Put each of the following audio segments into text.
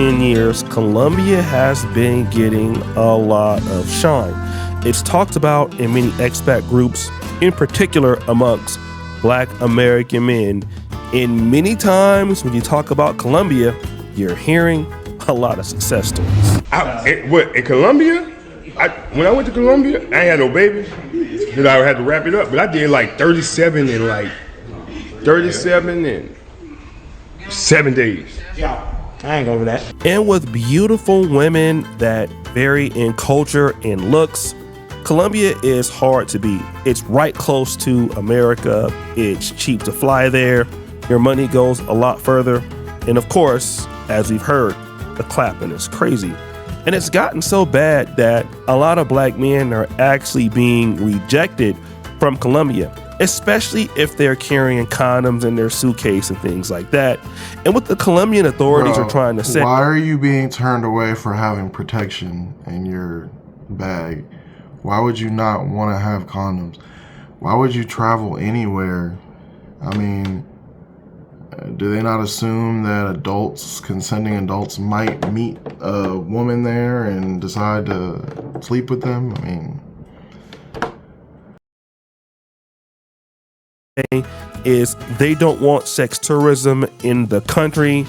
10 years, Colombia has been getting a lot of shine. It's talked about in many expat groups, in particular amongst Black American men. And many times when you talk about Colombia, you're hearing a lot of success stories. In Colombia? When I went to Colombia, I ain't had no babies because I had to wrap it up. But I did like 37 in 7 days. Yeah, I ain't over that. And with beautiful women that vary in culture and looks, Colombia is hard to beat. It's right close to America. It's cheap to fly there. Your money goes a lot further. And of course, as we've heard, the clapping is crazy. And it's gotten so bad that a lot of Black men are actually being rejected from Colombia, especially if they're carrying condoms in their suitcase and things like that. And what the Colombian authorities are trying to say. Why are you being turned away for having protection in your bag? Why would you not want to have condoms? Why would you travel anywhere? I mean, do they not assume that consenting adults might meet a woman there and decide to sleep with them? I mean, is they don't want sex tourism in the country,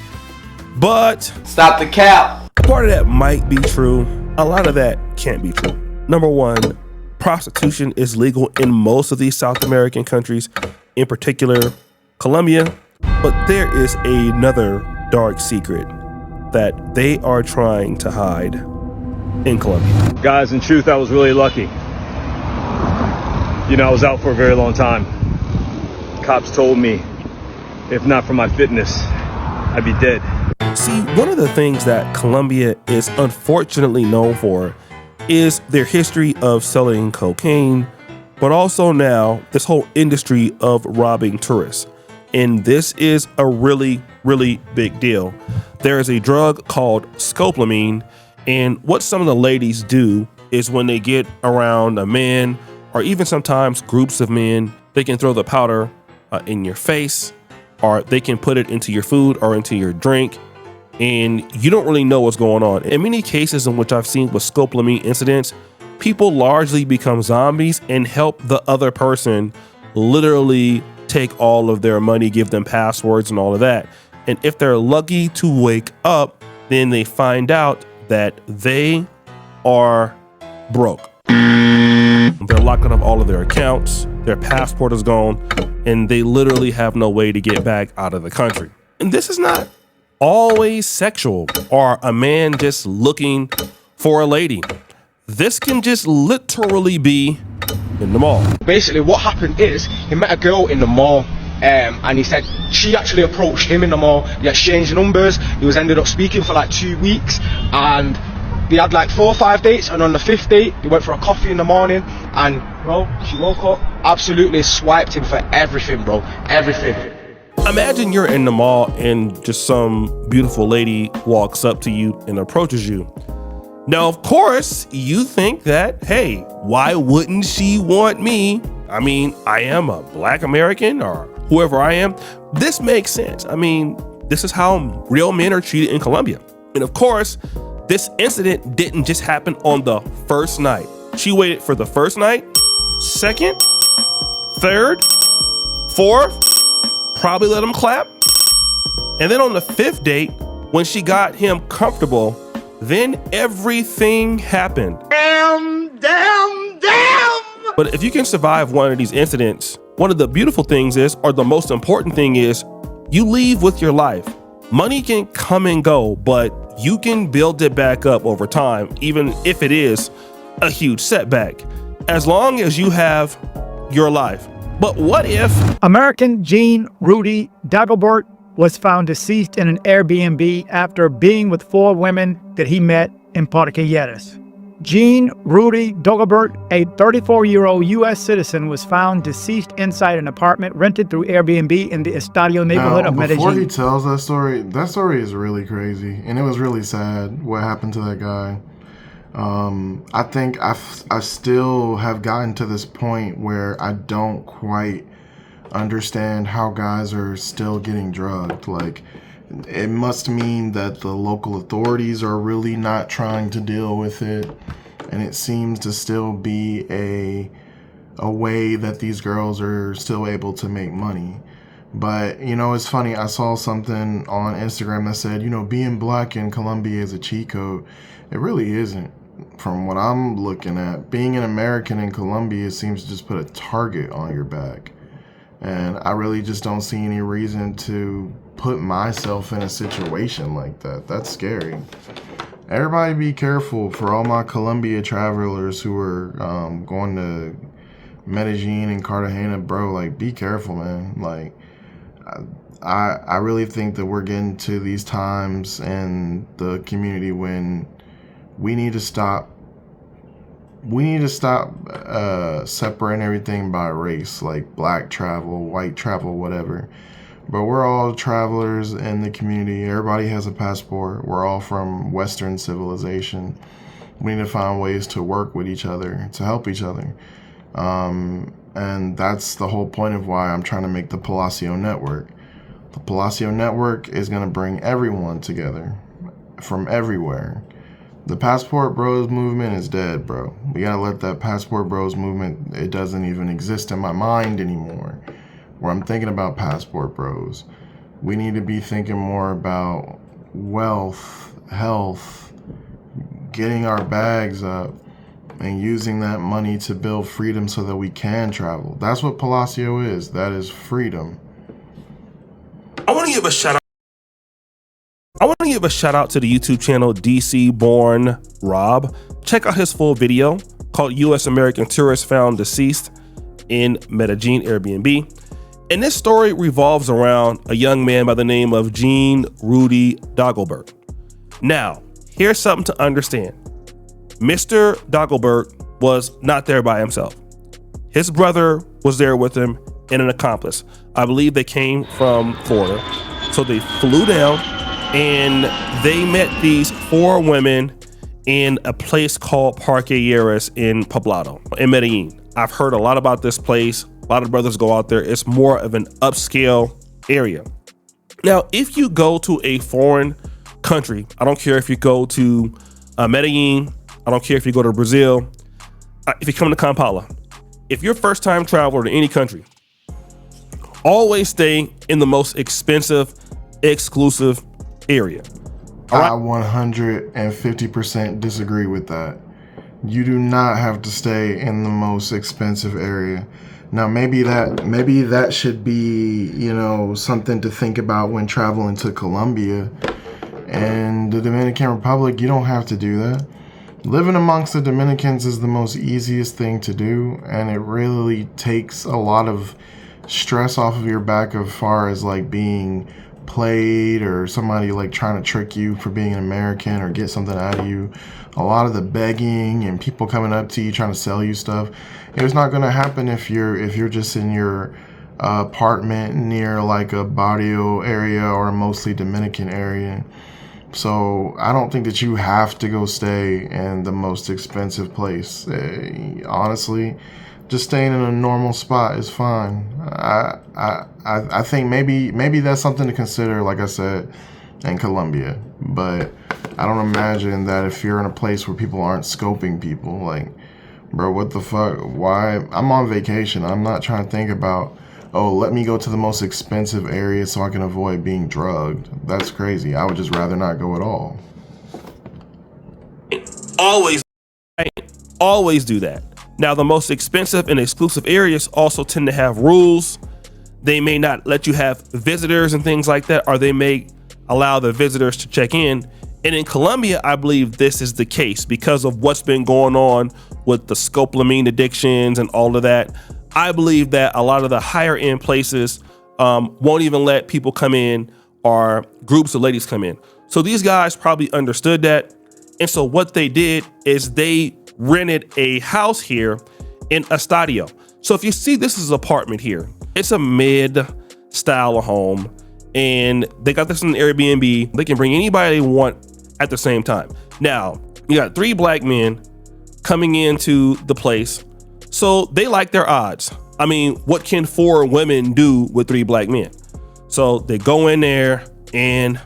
but Stop the cap. part of that might be true. A lot of that can't be true. Number one, prostitution is legal in most of these South American countries, in particular Colombia. But there is another dark secret that they are trying to hide in Colombia. Guys, in truth, I was really lucky. I was out for a very long time. Cops told me, if not for my fitness, I'd be dead. See, one of the things that Colombia is unfortunately known for is their history of selling cocaine, but also now this whole industry of robbing tourists. And this is a really, really big deal. There is a drug called scopolamine, and what some of the ladies do is when they get around a man, or even sometimes groups of men, they can throw the powder in your face, or they can put it into your food or into your drink, and you don't really know what's going on. In many cases in which I've seen with scopolamine incidents, people largely become zombies and help the other person literally take all of their money, give them passwords and all of that. And if they're lucky to wake up, then they find out that they are broke. They're locking up all of their accounts, their passport is gone, and they literally have no way to get back out of the country. And this is not always sexual or a man just looking for a lady. This can just literally be in the mall. Basically, what happened is he met a girl in the mall, and he said she actually approached him in the mall. They exchanged numbers. He was ended up speaking for like 2 weeks, and they had like 4 or 5 dates. And on the 5th date, they went for a coffee in the morning, and bro, she woke up, absolutely swiped him for everything, bro, everything. Imagine you're in the mall and just some beautiful lady walks up to you and approaches you. Now, of course, you think that, hey, why wouldn't she want me? I mean, I am a Black American or whoever I am. This makes sense. I mean, this is how real men are treated in Colombia. And of course, this incident didn't just happen on the first night. She waited for the first night, second, third, fourth, probably let him clap. And then on the 5th date, when she got him comfortable, then everything happened. Damn. But if you can survive one of these incidents, one of the beautiful things is, or the most important thing is, you leave with your life. Money can come and go, but you can build it back up over time, even if it is a huge setback, as long as you have your life. But what if American Gene Rudy Dagobert was found deceased in an Airbnb after being with 4 women that he met in Parque Lleras. Gene Rudy Dagobert, a 34-year-old U.S. citizen, was found deceased inside an apartment rented through Airbnb in the Estadio neighborhood of Medellin. Before he tells that story is really crazy, and it was really sad what happened to that guy. I think I still have gotten to this point where I don't quite understand how guys are still getting drugged. Like, It must mean that the local authorities are really not trying to deal with it, and it seems to still be a way that these girls are still able to make money. But, you know, it's funny. I saw something on Instagram that said, you know, being black in Colombia is a cheat code. It really isn't. From what I'm looking at, being an American in Colombia seems to just put a target on your back. And I really just don't see any reason to put myself in a situation like that. That's scary. Everybody be careful for all my Colombia travelers who are going to Medellin and Cartagena, bro. Like, be careful, man. Like, I really think that we're getting to these times in the community when we need to stop separating everything by race, like black travel, white travel, whatever. But we're all travelers in the community. Everybody has a passport. We're all from Western civilization. We need to find ways to work with each other, to help each other. And that's the whole point of why I'm trying to make the Palacio Network. The Palacio Network is going to bring everyone together from everywhere. The Passport Bros movement is dead, bro. We gotta let that Passport Bros movement, it doesn't even exist in my mind anymore. Where I'm thinking about Passport Bros. We need to be thinking more about wealth, health, getting our bags up, and using that money to build freedom so that we can travel. That's what Palacio is. That is freedom. I want to give a shout out to the YouTube channel DC Born Rob. Check out his full video called U.S. American Tourist Found Deceased in Medellin Airbnb. And this story revolves around a young man by the name of Jean Rudy Dagobert. Now, here's something to understand. Mr. Dagobert was not there by himself. His brother was there with him and an accomplice. I believe they came from Florida. So they flew down and they met these 4 women in a place called Parque Lleras in Poblado, in Medellin. I've heard a lot about this place. A lot of brothers go out there. It's more of an upscale area. Now, if you go to a foreign country, I don't care if you go to Medellin, I don't care if you go to Brazil, if you come to Kampala, if you're a first time traveler to any country, always stay in the most expensive, exclusive area. I 150% disagree with that. You do not have to stay in the most expensive area. Now, maybe that should be, you know, something to think about when traveling to Colombia and the Dominican Republic. You don't have to do that. Living amongst the Dominicans is the most easiest thing to do, and it really takes a lot of stress off of your back as far as like being played or somebody like trying to trick you for being an American or get something out of you. A lot of the begging and people coming up to you trying to sell you stuff, it's not going to happen if you're just in your apartment near like a barrio area or a mostly Dominican area. So I don't think that you have to go stay in the most expensive place. Honestly, just staying in a normal spot is fine. I think maybe that's something to consider, like I said, in Colombia. But I don't imagine that if you're in a place where people aren't scoping people, like, bro, what the fuck? Why? I'm on vacation. I'm not trying to think about, oh, let me go to the most expensive area so I can avoid being drugged. That's crazy. I would just rather not go at all. Always do that. Now, the most expensive and exclusive areas also tend to have rules. They may not let you have visitors and things like that, or they may allow the visitors to check in. And in Colombia, I believe this is the case because of what's been going on with the scopolamine addictions and all of that. I believe that a lot of the higher end places won't even let people come in or groups of ladies come in. So these guys probably understood that. And so what they did is they rented a house here in Estadio. So if you see, this is an apartment here. It's a mid style of home and they got this in Airbnb. They can bring anybody they want at the same time. Now, you got 3 black men coming into the place. So they like their odds. I mean, what can 4 women do with 3 black men? So they go in there, and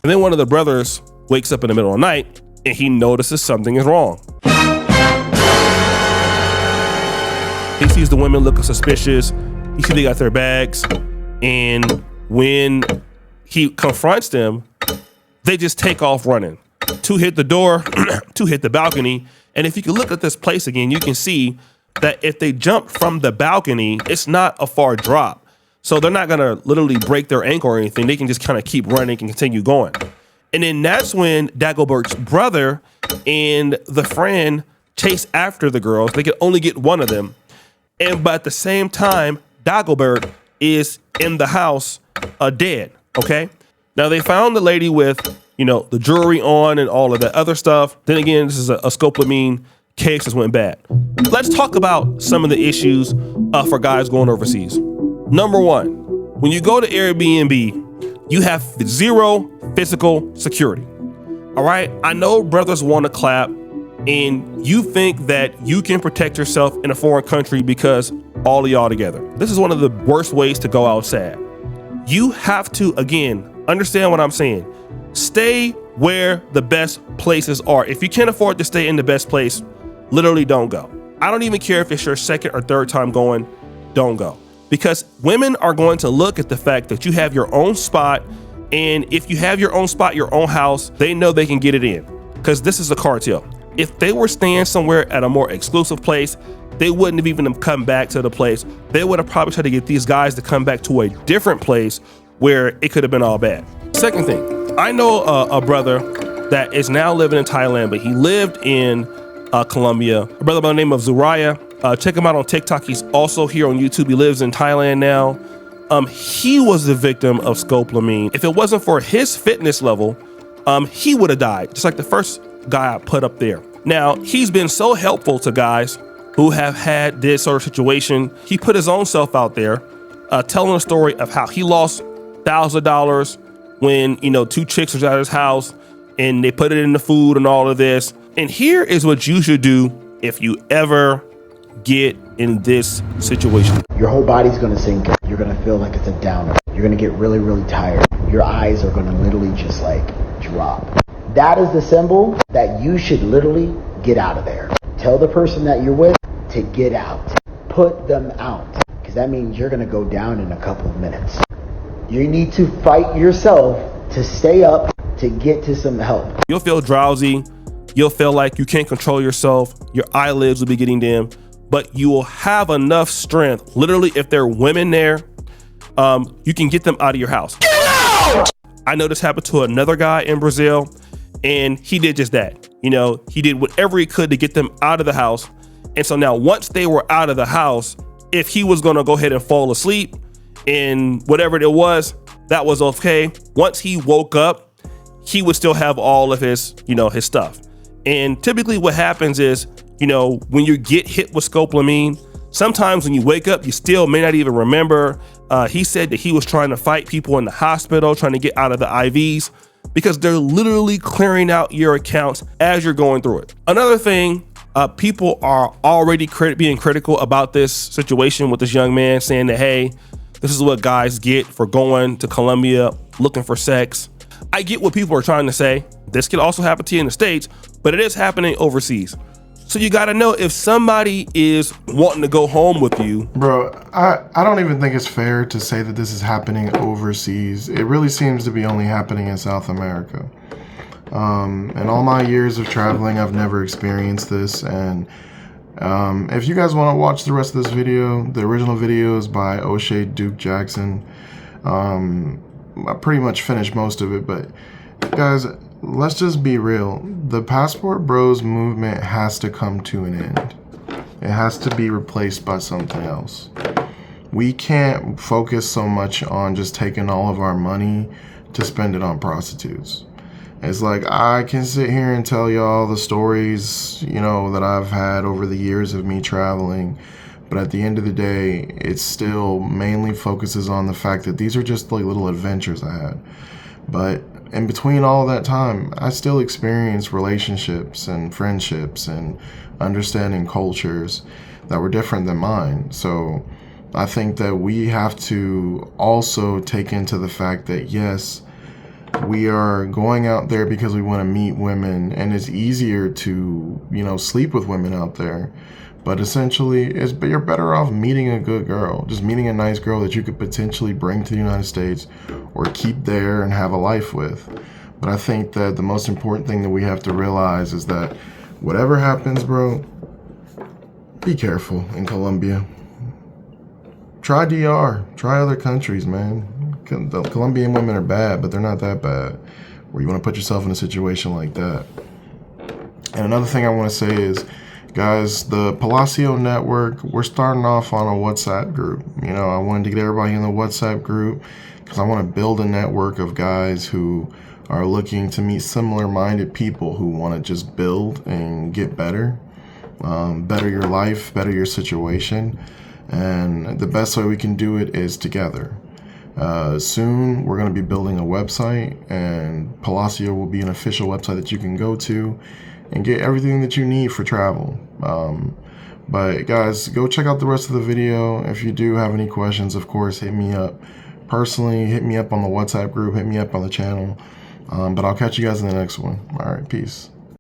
then one of the brothers wakes up in the middle of the night and he notices something is wrong. He sees the women looking suspicious. He sees they got their bags. And when he confronts them, they just take off running. Two hit the door, two hit the balcony. And if you can look at this place again, you can see that if they jump from the balcony, it's not a far drop. So they're not gonna literally break their ankle or anything. They can just kind of keep running and continue going. And then that's when Dagobert's brother and the friend chase after the girls. They can only get one of them. But at the same time, Dagobert is in the house dead, okay? Now they found the lady with, the jewelry on and all of that other stuff. Then again, this is a scopolamine case that went bad. Let's talk about some of the issues for guys going overseas. Number one, when you go to Airbnb, you have zero physical security. All right? I know brothers want to clap and you think that you can protect yourself in a foreign country because all of y'all together. This is one of the worst ways to go outside. You have to, again, understand what I'm saying. Stay where the best places are. If you can't afford to stay in the best place, literally don't go. I don't even care if it's your second or third time going, don't go. Because women are going to look at the fact that you have your own spot, and if you have your own spot, your own house, they know they can get it in because this is a cartel. If they were staying somewhere at a more exclusive place, they wouldn't have even come back to the place. They would have probably tried to get these guys to come back to a different place where it could have been all bad. Second thing, I know a brother that is now living in Thailand, but he lived in Colombia. A brother by the name of Zuriah. Check him out on TikTok. He's also here on YouTube. He lives in Thailand now. He was the victim of scopolamine. If it wasn't for his fitness level, he would have died, just like the first guy I put up there. Now, he's been so helpful to guys who have had this sort of situation. He put his own self out there, telling a story of how he lost thousands of dollars when, two chicks was at his house and they put it in the food and all of this. And here is what you should do if you ever get in this situation. Your whole body's gonna sink. You're gonna feel like it's a downer. You're gonna get really, really tired. Your eyes are gonna literally just drop. That is the symbol that you should literally get out of there. Tell the person that you're with to get out. Put them out. Because that means you're gonna go down in a couple of minutes. You need to fight yourself to stay up, to get to some help. You'll feel drowsy. You'll feel like you can't control yourself. Your eyelids will be getting dim, but you will have enough strength. Literally, if there are women there, you can get them out of your house. Get out! I know this happened to another guy in Brazil, and he did just that. He did whatever he could to get them out of the house. And so now once they were out of the house, if he was gonna go ahead and fall asleep and whatever it was, that was okay. Once he woke up, he would still have all of his, his stuff. And typically what happens is, when you get hit with scopolamine, sometimes when you wake up, you still may not even remember. He said that he was trying to fight people in the hospital, trying to get out of the IVs, because they're literally clearing out your accounts as you're going through it. Another thing, people are already being critical about this situation with this young man, saying that, hey, this is what guys get for going to Colombia looking for sex. I get what people are trying to say. This could also happen to you in the States, but it is happening overseas. So you got to know if somebody is wanting to go home with you. Bro, I don't even think it's fair to say that this is happening overseas. It really seems to be only happening in South America. In all my years of traveling, I've never experienced this. And if you guys want to watch the rest of this video, the original video is by O'Shea Duke Jackson. I pretty much finished most of it, but guys, let's just be real. The Passport Bros movement has to come to an end. It has to be replaced by something else. We can't focus so much on just taking all of our money to spend it on prostitutes. It's like, I can sit here and tell y'all the stories, that I've had over the years of me traveling. But at the end of the day, it still mainly focuses on the fact that these are just like little adventures I had. But in between all that time, I still experienced relationships and friendships and understanding cultures that were different than mine. So I think that we have to also take into the fact that, yes, we are going out there because we want to meet women, and it's easier to, sleep with women out there. But essentially, you're better off meeting a good girl, just meeting a nice girl that you could potentially bring to the United States or keep there and have a life with. But I think that the most important thing that we have to realize is that whatever happens, bro, be careful in Colombia. Try DR, try other countries, man. The Colombian women are bad, but they're not that bad where you want to put yourself in a situation like that. And another thing I want to say is, guys, the Palacio Network, we're starting off on a WhatsApp group. I wanted to get everybody in the WhatsApp group because I want to build a network of guys who are looking to meet similar-minded people who want to just build and get better. Better your life, better your situation. And the best way we can do it is together. Soon, we're going to be building a website, and Palacio will be an official website that you can go to and get everything that you need for travel. But guys, go check out the rest of the video. If you do have any questions, of course, hit me up personally, hit me up on the WhatsApp group, hit me up on the channel. But I'll catch you guys in the next one. All right, peace.